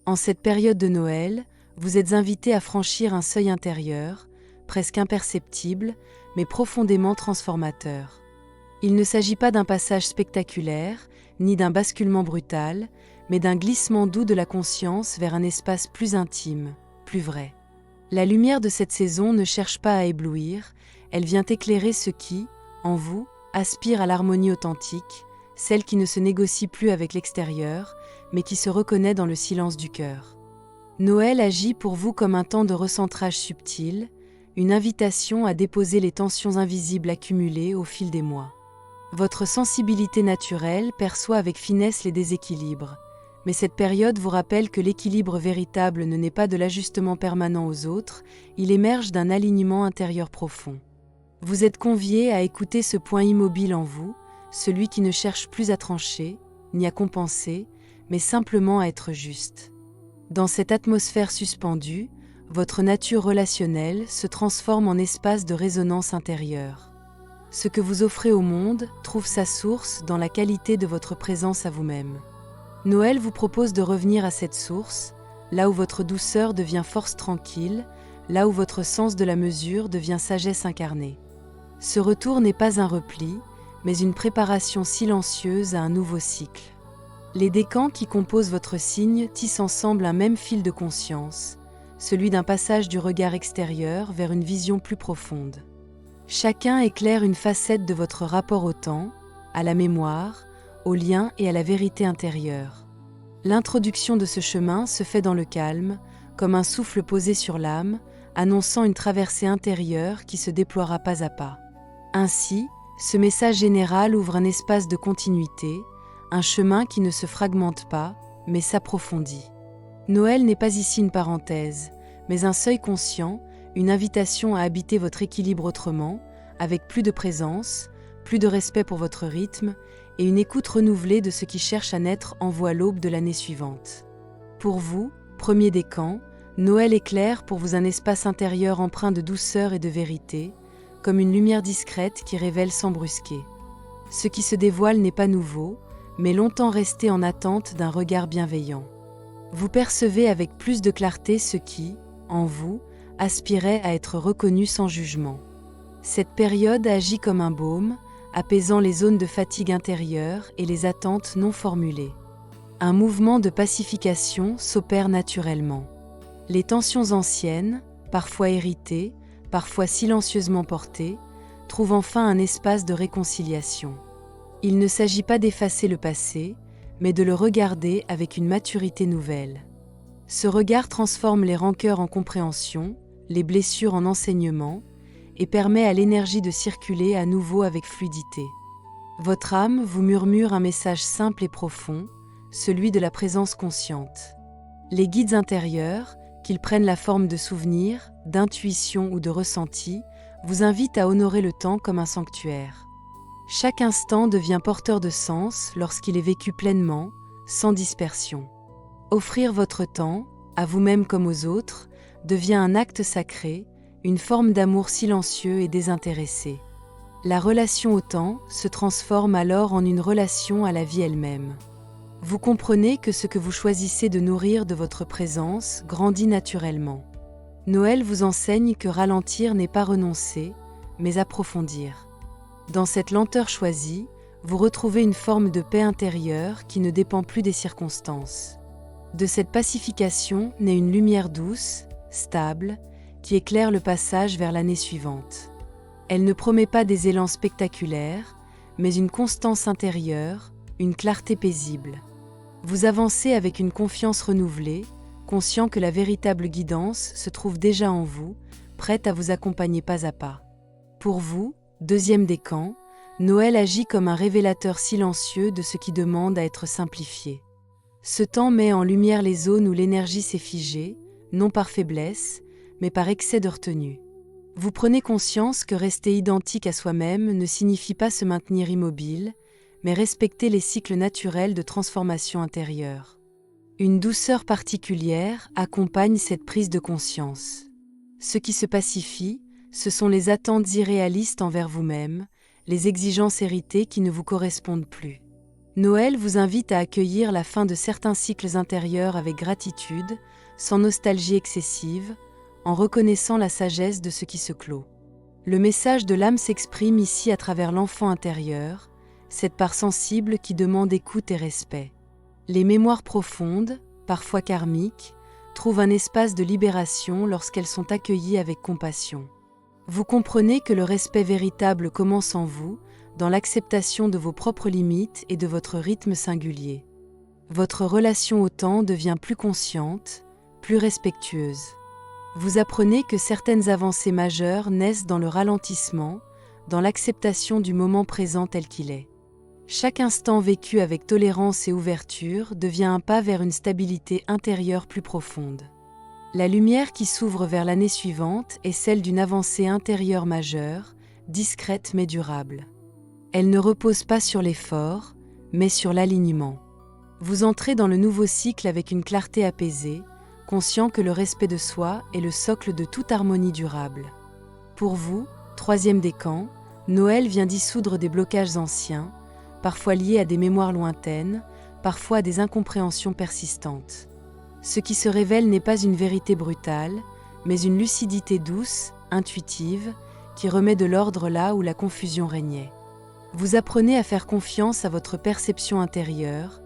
En cette période de Noël, vous êtes invité à franchir un seuil intérieur, presque imperceptible, mais profondément transformateur. Il ne s'agit pas d'un passage spectaculaire, ni d'un basculement brutal, mais d'un glissement doux de la conscience vers un espace plus intime, plus vrai. La lumière de cette saison ne cherche pas à éblouir, elle vient éclairer ce qui, en vous, aspire à l'harmonie authentique, celle qui ne se négocie plus avec l'extérieur, mais qui se reconnaît dans le silence du cœur. Noël agit pour vous comme un temps de recentrage subtil, une invitation à déposer les tensions invisibles accumulées au fil des mois. Votre sensibilité naturelle perçoit avec finesse les déséquilibres, mais cette période vous rappelle que l'équilibre véritable ne naît pas de l'ajustement permanent aux autres, il émerge d'un alignement intérieur profond. Vous êtes convié à écouter ce point immobile en vous, celui qui ne cherche plus à trancher, ni à compenser, mais simplement à être juste. Dans cette atmosphère suspendue, votre nature relationnelle se transforme en espace de résonance intérieure. Ce que vous offrez au monde trouve sa source dans la qualité de votre présence à vous-même. Noël vous propose de revenir à cette source, là où votre douceur devient force tranquille, là où votre sens de la mesure devient sagesse incarnée. Ce retour n'est pas un repli, mais une préparation silencieuse à un nouveau cycle. Les décans qui composent votre signe tissent ensemble un même fil de conscience, celui d'un passage du regard extérieur vers une vision plus profonde. Chacun éclaire une facette de votre rapport au temps, à la mémoire, au lien et à la vérité intérieure. L'introduction de ce chemin se fait dans le calme, comme un souffle posé sur l'âme, annonçant une traversée intérieure qui se déploiera pas à pas. Ainsi, ce message général ouvre un espace de continuité, un chemin qui ne se fragmente pas, mais s'approfondit. Noël n'est pas ici une parenthèse, mais un seuil conscient, une invitation à habiter votre équilibre autrement, avec plus de présence, plus de respect pour votre rythme, et une écoute renouvelée de ce qui cherche à naître en vous à l'aube de l'année suivante. Pour vous, premier décan, Noël éclaire pour vous un espace intérieur empreint de douceur et de vérité, comme une lumière discrète qui révèle sans brusquer. Ce qui se dévoile n'est pas nouveau, mais longtemps resté en attente d'un regard bienveillant. Vous percevez avec plus de clarté ce qui, en vous, aspirait à être reconnu sans jugement. Cette période agit comme un baume, apaisant les zones de fatigue intérieure et les attentes non formulées. Un mouvement de pacification s'opère naturellement. Les tensions anciennes, parfois héritées, parfois silencieusement portées, trouvent enfin un espace de réconciliation. Il ne s'agit pas d'effacer le passé, mais de le regarder avec une maturité nouvelle. Ce regard transforme les rancœurs en compréhension, les blessures en enseignement, et permet à l'énergie de circuler à nouveau avec fluidité. Votre âme vous murmure un message simple et profond, celui de la présence consciente. Les guides intérieurs, qu'ils prennent la forme de souvenirs, d'intuition ou de ressenti, vous invitent à honorer le temps comme un sanctuaire. Chaque instant devient porteur de sens lorsqu'il est vécu pleinement, sans dispersion. Offrir votre temps, à vous-même comme aux autres, devient un acte sacré, une forme d'amour silencieux et désintéressé. La relation au temps se transforme alors en une relation à la vie elle-même. Vous comprenez que ce que vous choisissez de nourrir de votre présence grandit naturellement. Noël vous enseigne que ralentir n'est pas renoncer, mais approfondir. Dans cette lenteur choisie, vous retrouvez une forme de paix intérieure qui ne dépend plus des circonstances. De cette pacification naît une lumière douce, stable, qui éclaire le passage vers l'année suivante. Elle ne promet pas des élans spectaculaires, mais une constance intérieure, une clarté paisible. Vous avancez avec une confiance renouvelée, conscient que la véritable guidance se trouve déjà en vous, prête à vous accompagner pas à pas. Pour vous, deuxième décan, Noël agit comme un révélateur silencieux de ce qui demande à être simplifié. Ce temps met en lumière les zones où l'énergie s'est figée, non par faiblesse, mais par excès de retenue. Vous prenez conscience que rester identique à soi-même ne signifie pas se maintenir immobile, mais respecter les cycles naturels de transformation intérieure. Une douceur particulière accompagne cette prise de conscience. Ce qui se pacifie, ce sont les attentes irréalistes envers vous-même, les exigences héritées qui ne vous correspondent plus. Noël vous invite à accueillir la fin de certains cycles intérieurs avec gratitude, sans nostalgie excessive, en reconnaissant la sagesse de ce qui se clôt. Le message de l'âme s'exprime ici à travers l'enfant intérieur, cette part sensible qui demande écoute et respect. Les mémoires profondes, parfois karmiques, trouvent un espace de libération lorsqu'elles sont accueillies avec compassion. Vous comprenez que le respect véritable commence en vous, dans l'acceptation de vos propres limites et de votre rythme singulier. Votre relation au temps devient plus consciente, plus respectueuse. Vous apprenez que certaines avancées majeures naissent dans le ralentissement, dans l'acceptation du moment présent tel qu'il est. Chaque instant vécu avec tolérance et ouverture devient un pas vers une stabilité intérieure plus profonde. La lumière qui s'ouvre vers l'année suivante est celle d'une avancée intérieure majeure, discrète mais durable. Elle ne repose pas sur l'effort, mais sur l'alignement. Vous entrez dans le nouveau cycle avec une clarté apaisée, conscient que le respect de soi est le socle de toute harmonie durable. Pour vous, troisième décan, Noël vient dissoudre des blocages anciens, parfois liés à des mémoires lointaines, parfois à des incompréhensions persistantes. Ce qui se révèle n'est pas une vérité brutale, mais une lucidité douce, intuitive, qui remet de l'ordre là où la confusion régnait. Vous apprenez à faire confiance à votre perception intérieure,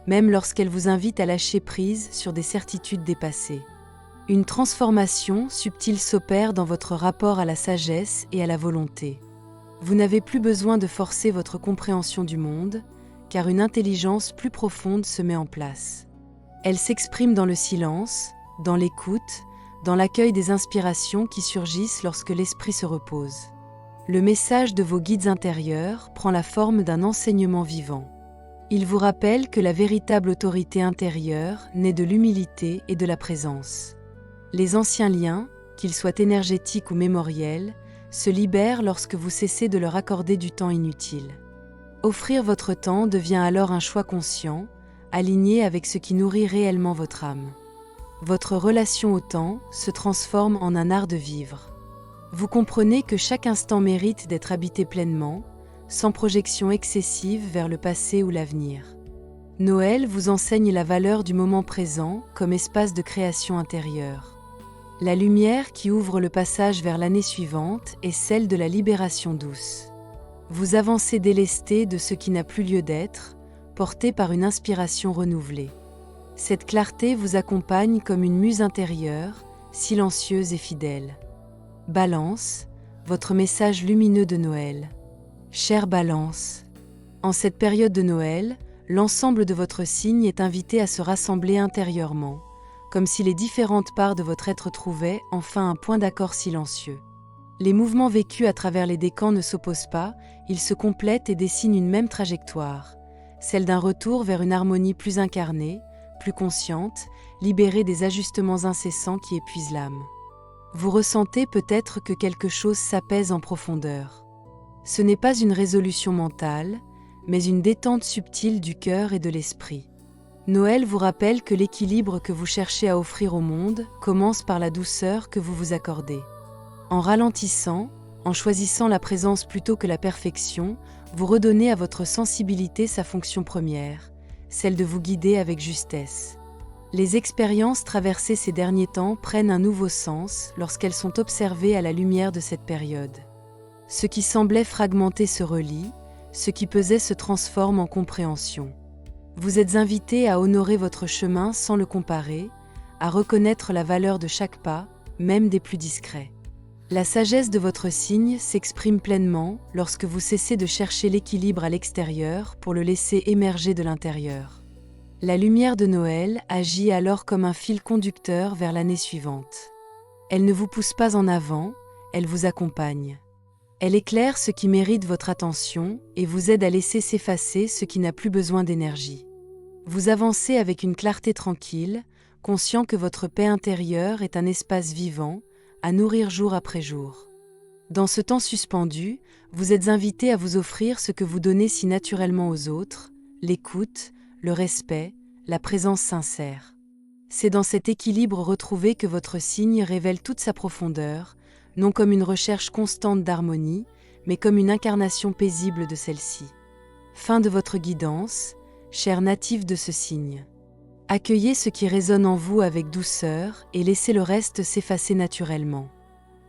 même lorsqu'elle vous invite à lâcher prise sur des certitudes dépassées. Une transformation subtile s'opère dans votre rapport à la sagesse et à la volonté. Vous n'avez plus besoin de forcer votre compréhension du monde, car une intelligence plus profonde se met en place. Elle s'exprime dans le silence, dans l'écoute, dans l'accueil des inspirations qui surgissent lorsque l'esprit se repose. Le message de vos guides intérieurs prend la forme d'un enseignement vivant. Il vous rappelle que la véritable autorité intérieure naît de l'humilité et de la présence. Les anciens liens, qu'ils soient énergétiques ou mémoriels, se libèrent lorsque vous cessez de leur accorder du temps inutile. Offrir votre temps devient alors un choix conscient, aligné avec ce qui nourrit réellement votre âme. Votre relation au temps se transforme en un art de vivre. Vous comprenez que chaque instant mérite d'être habité pleinement, sans projection excessive vers le passé ou l'avenir. Noël vous enseigne la valeur du moment présent comme espace de création intérieure. La lumière qui ouvre le passage vers l'année suivante est celle de la libération douce. Vous avancez délesté de ce qui n'a plus lieu d'être, porté par une inspiration renouvelée. Cette clarté vous accompagne comme une muse intérieure, silencieuse et fidèle. Balance, votre message lumineux de Noël. Chère Balance, en cette période de Noël, l'ensemble de votre signe est invité à se rassembler intérieurement, comme si les différentes parts de votre être trouvaient enfin un point d'accord silencieux. Les mouvements vécus à travers les décans ne s'opposent pas, ils se complètent et dessinent une même trajectoire, celle d'un retour vers une harmonie plus incarnée, plus consciente, libérée des ajustements incessants qui épuisent l'âme. Vous ressentez peut-être que quelque chose s'apaise en profondeur. Ce n'est pas une résolution mentale, mais une détente subtile du cœur et de l'esprit. Noël vous rappelle que l'équilibre que vous cherchez à offrir au monde commence par la douceur que vous vous accordez. En ralentissant, en choisissant la présence plutôt que la perfection, vous redonnez à votre sensibilité sa fonction première, celle de vous guider avec justesse. Les expériences traversées ces derniers temps prennent un nouveau sens lorsqu'elles sont observées à la lumière de cette période. Ce qui semblait fragmenté se relie, ce qui pesait se transforme en compréhension. Vous êtes invité à honorer votre chemin sans le comparer, à reconnaître la valeur de chaque pas, même des plus discrets. La sagesse de votre signe s'exprime pleinement lorsque vous cessez de chercher l'équilibre à l'extérieur pour le laisser émerger de l'intérieur. La lumière de Noël agit alors comme un fil conducteur vers l'année suivante. Elle ne vous pousse pas en avant, elle vous accompagne. Elle éclaire ce qui mérite votre attention et vous aide à laisser s'effacer ce qui n'a plus besoin d'énergie. Vous avancez avec une clarté tranquille, conscient que votre paix intérieure est un espace vivant, à nourrir jour après jour. Dans ce temps suspendu, vous êtes invité à vous offrir ce que vous donnez si naturellement aux autres, l'écoute, le respect, la présence sincère. C'est dans cet équilibre retrouvé que votre signe révèle toute sa profondeur, non comme une recherche constante d'harmonie, mais comme une incarnation paisible de celle-ci. Fin de votre guidance, chers natifs de ce signe. Accueillez ce qui résonne en vous avec douceur et laissez le reste s'effacer naturellement.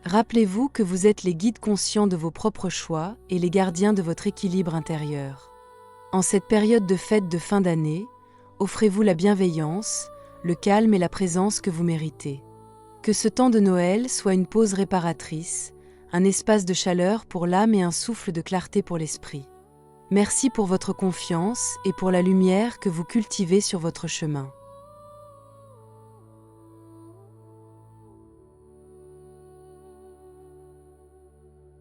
Rappelez-vous que vous êtes les guides conscients de vos propres choix et les gardiens de votre équilibre intérieur. En cette période de fête de fin d'année, offrez-vous la bienveillance, le calme et la présence que vous méritez. Que ce temps de Noël soit une pause réparatrice, un espace de chaleur pour l'âme et un souffle de clarté pour l'esprit. Merci pour votre confiance et pour la lumière que vous cultivez sur votre chemin.